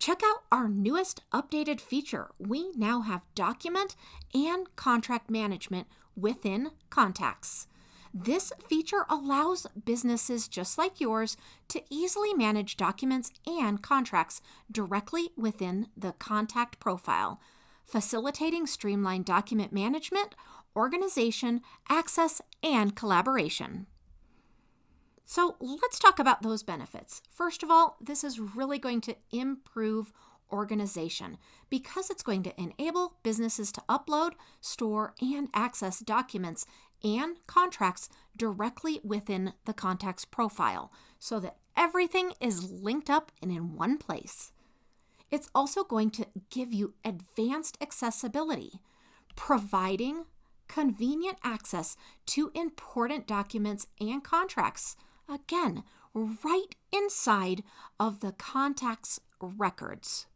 Check out our newest updated feature. We now have document and contract management within Contacts. This feature allows businesses just like yours to easily manage documents and contracts directly within the contact profile, facilitating streamlined document management, organization, access, and collaboration. So let's talk about those benefits. First of all, this is really going to improve organization because it's going to enable businesses to upload, store, and access documents and contracts directly within the Contacts profile so that everything is linked up and in one place. It's also going to give you advanced accessibility, providing convenient access to important documents and contracts, again, right inside of the Contacts records.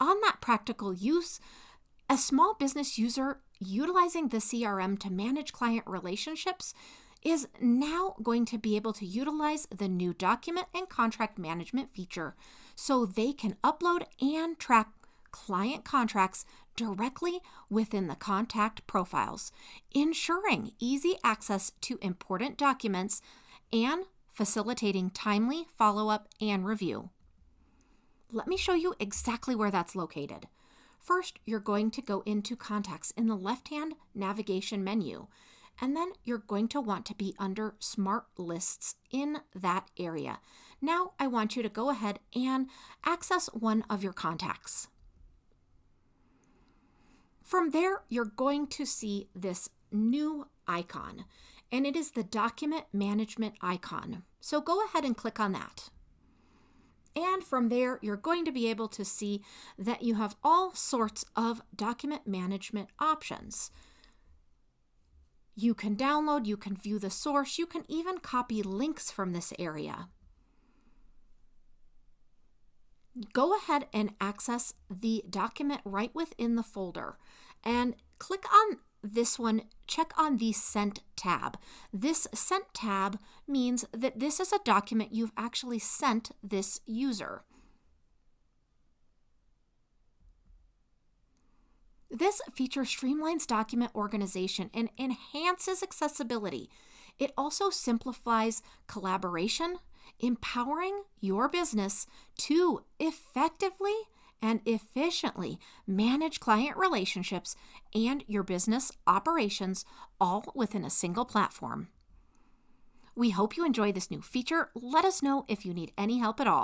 On that practical use, a small business user utilizing the CRM to manage client relationships is now going to be able to utilize the new document and contract management feature so they can upload and track client contracts directly within the contact profiles, ensuring easy access to important documents and facilitating timely follow-up and review. Let me show you exactly where that's located. First, you're going to go into Contacts in the left-hand navigation menu, and then you're going to want to be under Smart Lists in that area. Now, I want you to go ahead and access one of your contacts. From there, you're going to see this new icon, and it is the document management icon. So go ahead and click on that. And from there, you're going to be able to see that you have all sorts of document management options. You can download, you can view the source, you can even copy links from this area. Go ahead and access the document right within the folder and click on this one, check on the Sent tab. This Sent tab means that this is a document you've actually sent this user. This feature streamlines document organization and enhances accessibility. It also simplifies collaboration, empowering your business to effectively and efficiently manage client relationships and your business operations all within a single platform. We hope you enjoy this new feature. Let us know if you need any help at all.